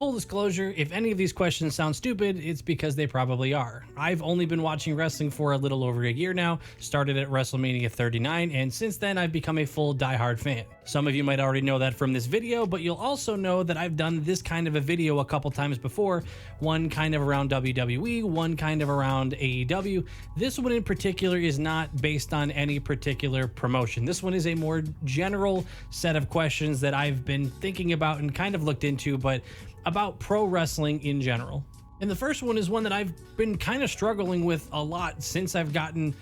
Full disclosure, if any of these questions sound stupid, it's because they probably are. I've only been watching wrestling for a little over a year now, started at WrestleMania 39, and since then I've become a full diehard fan. Some of you might already know that from this video, but you'll also know that I've done this kind of a video a couple times before, one kind of around WWE, one kind of around AEW. This one in particular is not based on any particular promotion. This one is a more general set of questions that I've been thinking about and kind of looked into, but about pro wrestling in general. And the first one is one that I've been kind of struggling with a lot since I've gotten,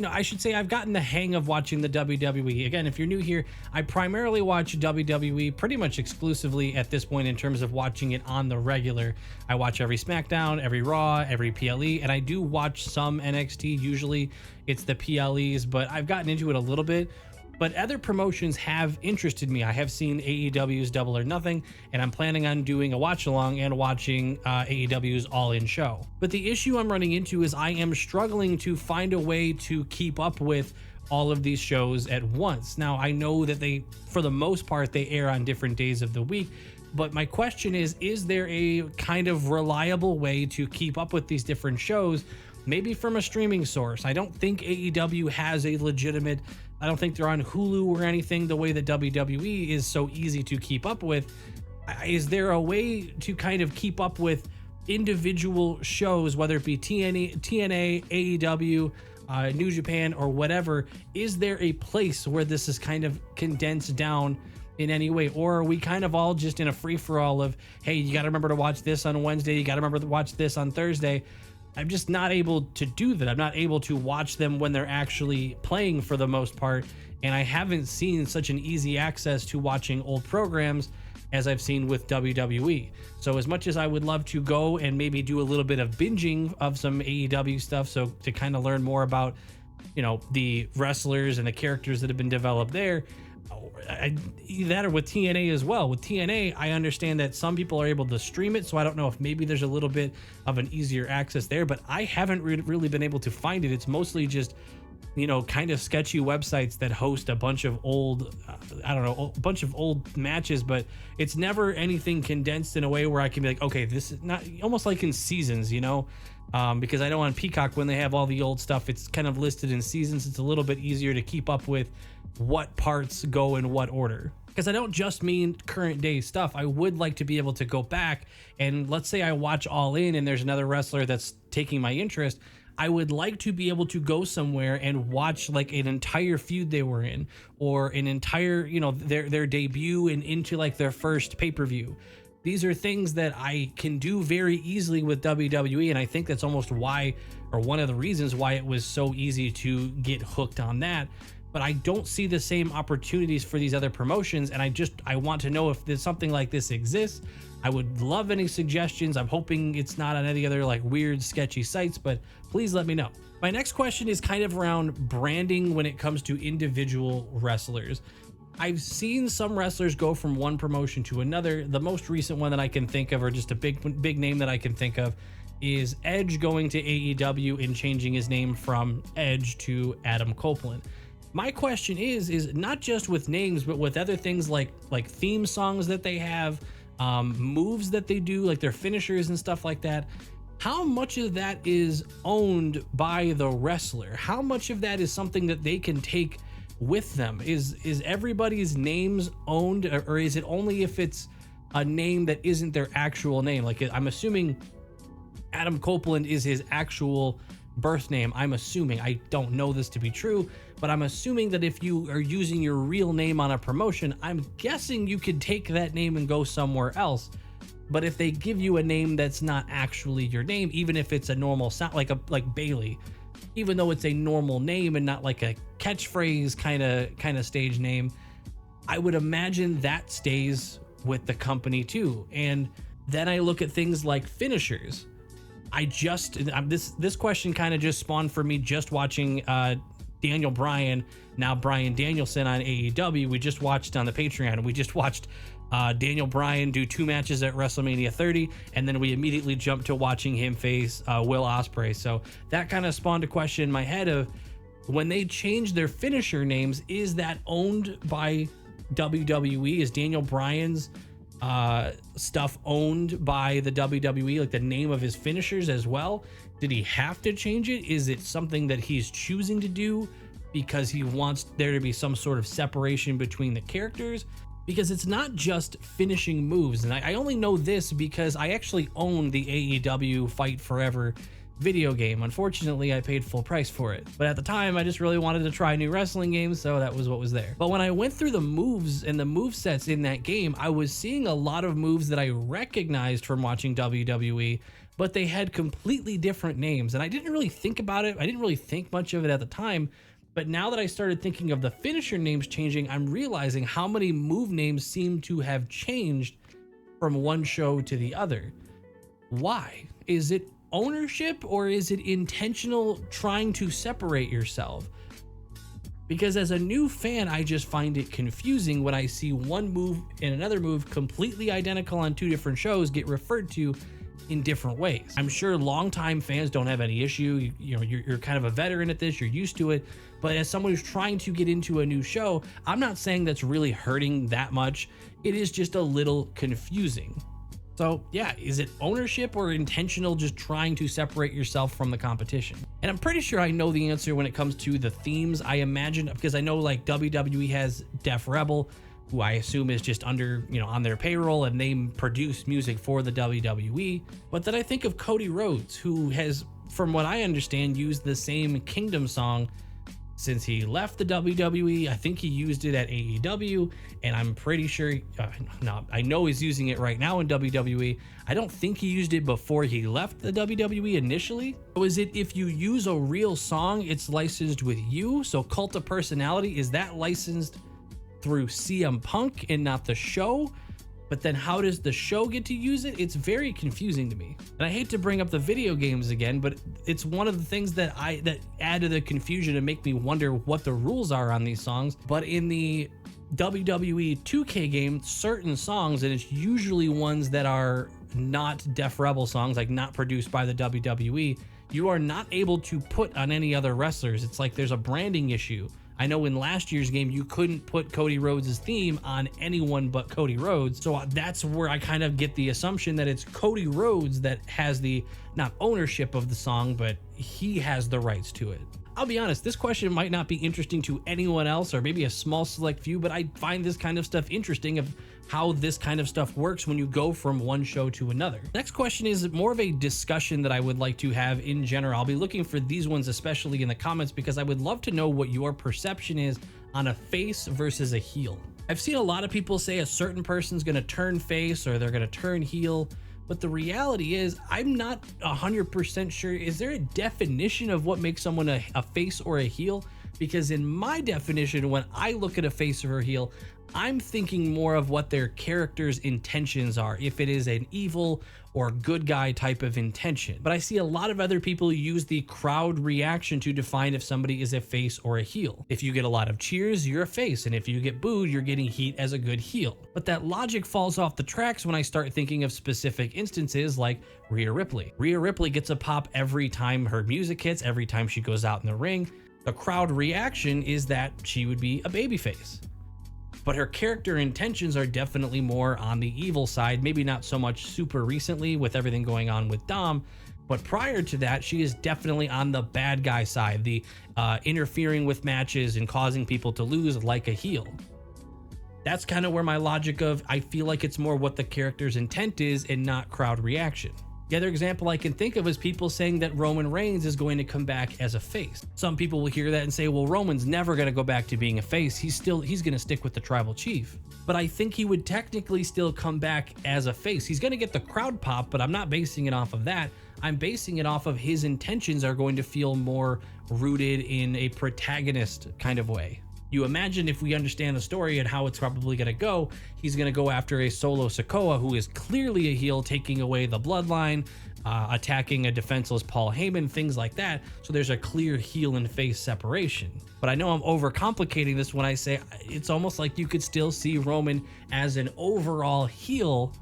I should say I've gotten the hang of watching the WWE. Again, if you're new here, I primarily watch WWE pretty much exclusively at this point in terms of watching it on the regular. I watch every SmackDown, every Raw, every PLE, and I do watch some NXT. Usually it's the PLEs, but I've gotten into it a little bit. But other promotions have interested me. I have seen AEW's Double or Nothing, and I'm planning on doing a watch along and watching AEW's All In show. But the issue I'm running into is I am struggling to find a way to keep up with all of these shows at once. Now, I know that they, for the most part, they air on different days of the week. But my question is there a kind of reliable way to keep up with these different shows, maybe from a streaming source? I don't think AEW has a legitimate, I don't think they're on Hulu or anything the way that WWE is so easy to keep up with. Is there a way to kind of keep up with individual shows, whether it be TNA, AEW, New Japan, or whatever? Is there a place where this is kind of condensed down in any way, or are we kind of all just in a free-for-all of, hey, you got to remember to watch this on Wednesday, you got to remember to watch this on Thursday? I'm just not able to do that. I'm not able to watch them when they're actually playing for the most part, and I haven't seen such an easy access to watching old programs as I've seen with WWE. So as much as I would love to go and maybe do a little bit of binging of some AEW stuff, so to kind of learn more about, the wrestlers and the characters that have been developed there, that or with TNA as well. With TNA, I understand that some people are able to stream it, so I don't know if maybe there's a little bit of an easier access there, but I haven't really been able to find it. It's mostly just, kind of sketchy websites that host a bunch of old, a bunch of old matches, but it's never anything condensed in a way where I can be like, okay, this is not, almost like in seasons, because I know on Peacock, when they have all the old stuff, it's kind of listed in seasons. It's a little bit easier to keep up with what parts go in what order. Because I don't just mean current day stuff. I would like to be able to go back and, let's say I watch All In and there's another wrestler that's taking my interest. I would like to be able to go somewhere and watch like an entire feud they were in, or an entire, their debut and into like their first pay-per-view. These are things that I can do very easily with WWE, and I think that's almost why, or one of the reasons why it was so easy to get hooked on that. But I don't see the same opportunities for these other promotions, and I want to know if there's something like this exists. I would love any suggestions. I'm hoping it's not on any other like weird, sketchy sites, but please let me know. My next question is kind of around branding when it comes to individual wrestlers. I've seen some wrestlers go from one promotion to another. The most recent one that I can think of, or just a big name that I can think of, is Edge going to AEW and changing his name from Edge to Adam Copeland. My question is not just with names, but with other things like theme songs that they have, moves that they do, like their finishers and stuff like that. How much of that is owned by the wrestler? How much of that is something that they can take with them? Is everybody's names owned, or is it only if it's a name that isn't their actual name? Like, I'm assuming Adam Copeland is his actual birth name. I'm assuming, I don't know this to be true, but I'm assuming that if you are using your real name on a promotion, I'm guessing you could take that name and go somewhere else. But if they give you a name that's not actually your name, even if it's a normal sound, like Bailey, even though it's a normal name and not like a catchphrase kind of stage name, I would imagine that stays with the company too. And then I look at things like finishers. This question kind of just spawned for me just watching Daniel Bryan, now Bryan Danielson on AEW. We just watched on the Patreon. We just watched Daniel Bryan do 2 matches at WrestleMania 30, and then we immediately jumped to watching him face Will Ospreay. So that kind of spawned a question in my head of, when they change their finisher names, is that owned by WWE? Is Daniel Bryan's stuff owned by the WWE, like the name of his finishers as well? Did he have to change it? Is it something that he's choosing to do because he wants there to be some sort of separation between the characters? Because it's not just finishing moves. And I only know this because I actually own the AEW Fight Forever video game. Unfortunately, I paid full price for it. But at the time, I just really wanted to try new wrestling games, so that was what was there. But when I went through the moves and the move sets in that game, I was seeing a lot of moves that I recognized from watching WWE, but they had completely different names. And I didn't really think about it. I didn't really think much of it at the time. But now that I started thinking of the finisher names changing, I'm realizing how many move names seem to have changed from one show to the other. Why? Is it ownership, or is it intentional trying to separate yourself? Because as a new fan, I just find it confusing when I see one move and another move completely identical on two different shows get referred to in different ways. I'm sure longtime fans don't have any issue. You're kind of a veteran at this, you're used to it. But as someone who's trying to get into a new show, I'm not saying that's really hurting that much. It is just a little confusing. So yeah, is it ownership or intentional just trying to separate yourself from the competition? And I'm pretty sure I know the answer when it comes to the themes. I imagine, because I know like WWE has Def Rebel, who I assume is just under, on their payroll, and they produce music for the WWE. But then I think of Cody Rhodes, who has, from what I understand, used the same Kingdom song since he left the WWE. I think he used it at AEW, and I'm pretty sure, I know he's using it right now in WWE. I don't think he used it before he left the WWE initially. So is it, if you use a real song, it's licensed with you? So Cult of Personality, is that licensed through CM Punk and not the show? But then how does the show get to use it? It's very confusing to me. And I hate to bring up the video games again, but it's one of the things that add to the confusion and make me wonder what the rules are on these songs. But in the WWE 2K game, certain songs, and it's usually ones that are not Def Rebel songs, like not produced by the WWE, you are not able to put on any other wrestlers. It's like there's a branding issue. I know in last year's game, you couldn't put Cody Rhodes' theme on anyone but Cody Rhodes. So that's where I kind of get the assumption that it's Cody Rhodes that has the, not ownership of the song, but he has the rights to it. I'll be honest, this question might not be interesting to anyone else, or maybe a small select few, but I find this kind of stuff interesting, of how this kind of stuff works when you go from one show to another. Next question is more of a discussion that I would like to have in general. I'll be looking for these ones especially in the comments, because I would love to know what your perception is on a face versus a heel. I've seen a lot of people say a certain person's gonna turn face or they're gonna turn heel, but the reality is I'm not 100% sure. Is there a definition of what makes someone a face or a heel? Because in my definition, when I look at a face or a heel, I'm thinking more of what their character's intentions are, if it is an evil or good guy type of intention. But I see a lot of other people use the crowd reaction to define if somebody is a face or a heel. If you get a lot of cheers, you're a face, and if you get booed, you're getting heat as a good heel. But that logic falls off the tracks when I start thinking of specific instances like Rhea Ripley. Rhea Ripley gets a pop every time her music hits, every time she goes out in the ring. The crowd reaction is that she would be a babyface. But her character intentions are definitely more on the evil side, maybe not so much super recently with everything going on with Dom, but prior to that, she is definitely on the bad guy side, the interfering with matches and causing people to lose like a heel. That's kind of where my logic of, I feel like it's more what the character's intent is and not crowd reaction. The other example I can think of is people saying that Roman Reigns is going to come back as a face. Some people will hear that and say, well, Roman's never going to go back to being a face. He's going to stick with the tribal chief. But I think he would technically still come back as a face. He's going to get the crowd pop, but I'm not basing it off of that. I'm basing it off of his intentions are going to feel more rooted in a protagonist kind of way. You imagine, if we understand the story and how it's probably going to go, he's going to go after a Solo Sikoa, who is clearly a heel, taking away the bloodline, attacking a defenseless Paul Heyman, things like that. So there's a clear heel and face separation. But I know I'm overcomplicating this when I say it's almost like you could still see Roman as an overall heel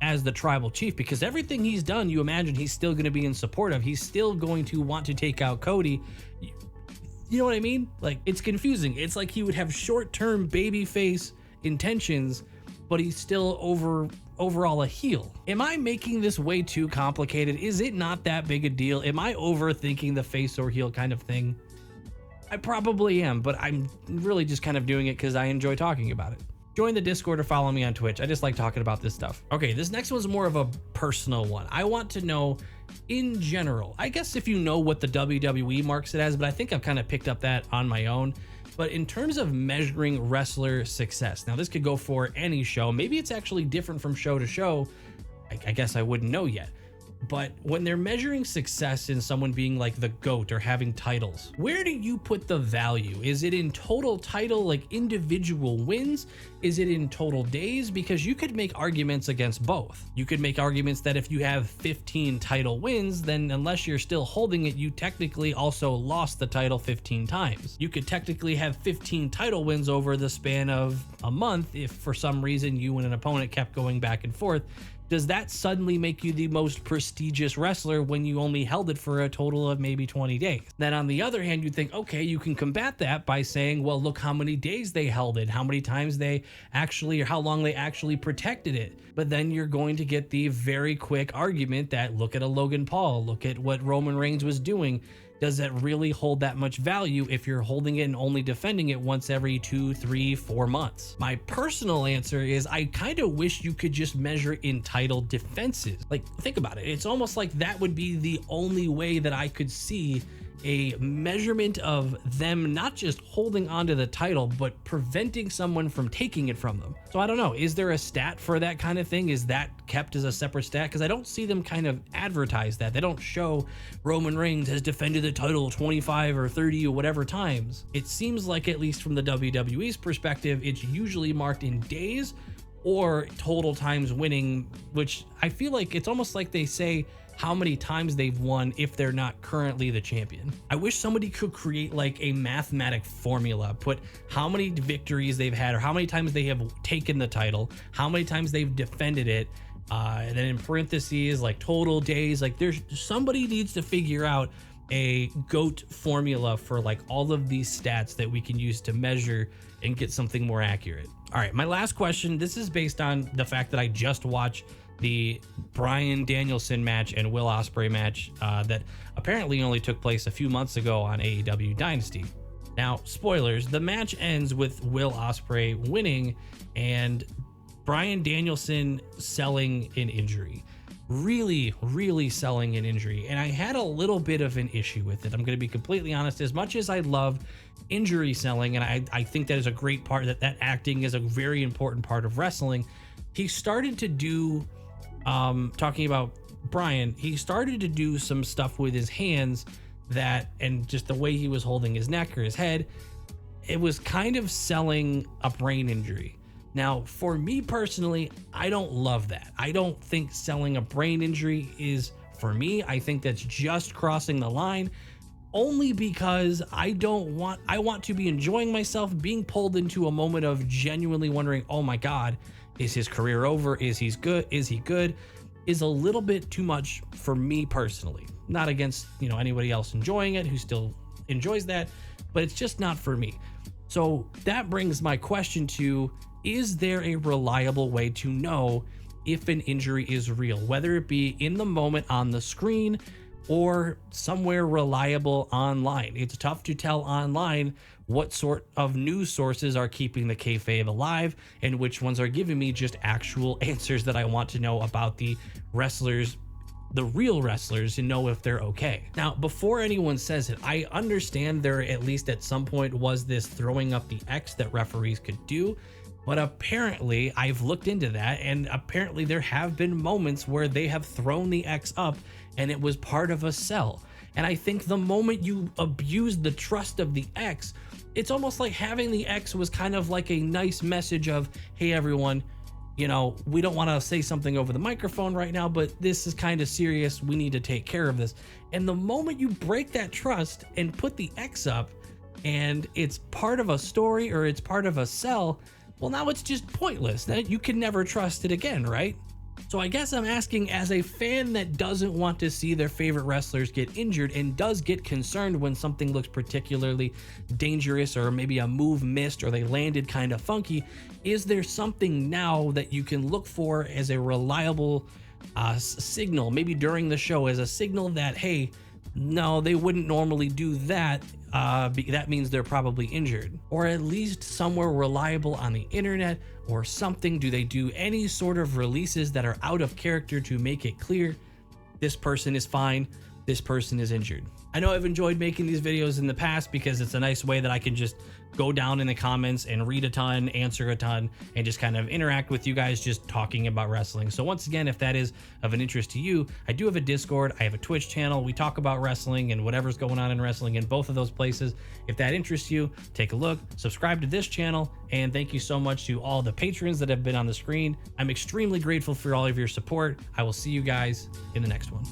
as the tribal chief, because everything he's done, you imagine he's still going to be in support of. He's still going to want to take out Cody. You know what I mean? Like, it's confusing. It's like he would have short-term babyface intentions, but he's still overall a heel. Am I making this way too complicated? Is it not that big a deal? Am I overthinking the face or heel kind of thing? I probably am, but I'm really just kind of doing it because I enjoy talking about it. Join the Discord or follow me on Twitch. I just like talking about this stuff. Okay, this next one's more of a personal one. I want to know, in general, I guess if you know what the WWE marks it as, but I think I've kind of picked up that on my own. But in terms of measuring wrestler success, now this could go for any show. Maybe it's actually different from show to show. I guess I wouldn't know yet. But when they're measuring success in someone being like the GOAT or having titles, where do you put the value? Is it in total title, like individual wins? Is it in total days? Because you could make arguments against both. You could make arguments that if you have 15 title wins, then unless you're still holding it, you technically also lost the title 15 times. You could technically have 15 title wins over the span of a month if for some reason you and an opponent kept going back and forth. Does that suddenly make you the most prestigious wrestler when you only held it for a total of maybe 20 days? Then on the other hand, you'd think, okay, you can combat that by saying, well, look how many days they held it, how many times they actually, or how long they actually protected it. But then you're going to get the very quick argument that look at a Logan Paul, look at what Roman Reigns was doing. Does it really hold that much value if you're holding it and only defending it once every 2, 3, 4 months? My personal answer is I kind of wish you could just measure in title defenses. Like, think about it. It's almost like that would be the only way that I could see a measurement of them not just holding onto the title, but preventing someone from taking it from them. So I don't know, is there a stat for that kind of thing? Is that kept as a separate stat? Because I don't see them kind of advertise that. They don't show Roman Reigns has defended the title 25 or 30 or whatever times. It seems like, at least from the WWE's perspective, it's usually marked in days or total times winning, which I feel like it's almost like they say how many times they've won if they're not currently the champion. I wish somebody could create like a mathematic formula, put how many victories they've had or how many times they have taken the title, how many times they've defended it, and then in parentheses like total days. Like there's somebody needs to figure out a GOAT formula for like all of these stats that we can use to measure and get something more accurate. All right, my last question, this is based on the fact that I just watched the Bryan Danielson match and Will Ospreay match that apparently only took place a few months ago on AEW Dynasty. Now, spoilers, the match ends with Will Ospreay winning and Bryan Danielson selling an injury. Really selling an injury. And I had a little bit of an issue with it. I'm going to be completely honest. As much as I love injury selling, and I think that is a great part, that acting is a very important part of wrestling, he started to do, talking about Bryan, he started to do some stuff with his hands that, and just the way he was holding his neck or his head, it was kind of selling a brain injury. Now, for me personally, I don't love that. I don't think selling a brain injury is for me. I think that's just crossing the line, only because I want to be enjoying myself. Being pulled into a moment of genuinely wondering, oh my God, is his career over? Is he good? Is a little bit too much for me personally. Not against, anybody else enjoying it who still enjoys that, but it's just not for me. So that brings my question to, is there a reliable way to know if an injury is real, whether it be in the moment on the screen or somewhere reliable online? It's tough to tell online what sort of news sources are keeping the kayfabe alive and which ones are giving me just actual answers that I want to know about the wrestlers, the real wrestlers, and know if they're okay. Now, before anyone says it, I understand there at least at some point was this throwing up the X that referees could do. But apparently, I've looked into that, and apparently there have been moments where they have thrown the X up and it was part of a sell. And I think the moment you abuse the trust of the X, it's almost like having the X was kind of like a nice message of, hey everyone, we don't want to say something over the microphone right now, but this is kind of serious. We need to take care of this. And the moment you break that trust and put the X up and it's part of a story or it's part of a sell, well, now it's just pointless. That you can never trust it again, right? So I guess I'm asking, as a fan that doesn't want to see their favorite wrestlers get injured and does get concerned when something looks particularly dangerous or maybe a move missed or they landed kind of funky, is there something now that you can look for as a reliable signal, maybe during the show, as a signal that, hey, no, they wouldn't normally do that. That means they're probably injured, or at least somewhere reliable on the internet or something? Do they do any sort of releases that are out of character to make it clear this person is fine, this person is injured? I know I've enjoyed making these videos in the past because it's a nice way that I can just go down in the comments and read a ton, answer a ton, and just kind of interact with you guys just talking about wrestling. So once again, if that is of an interest to you, I do have a Discord, I have a Twitch channel. We talk about wrestling and whatever's going on in wrestling in both of those places. If that interests you, take a look, subscribe to this channel, and thank you so much to all the patrons that have been on the screen. I'm extremely grateful for all of your support. I will see you guys in the next one.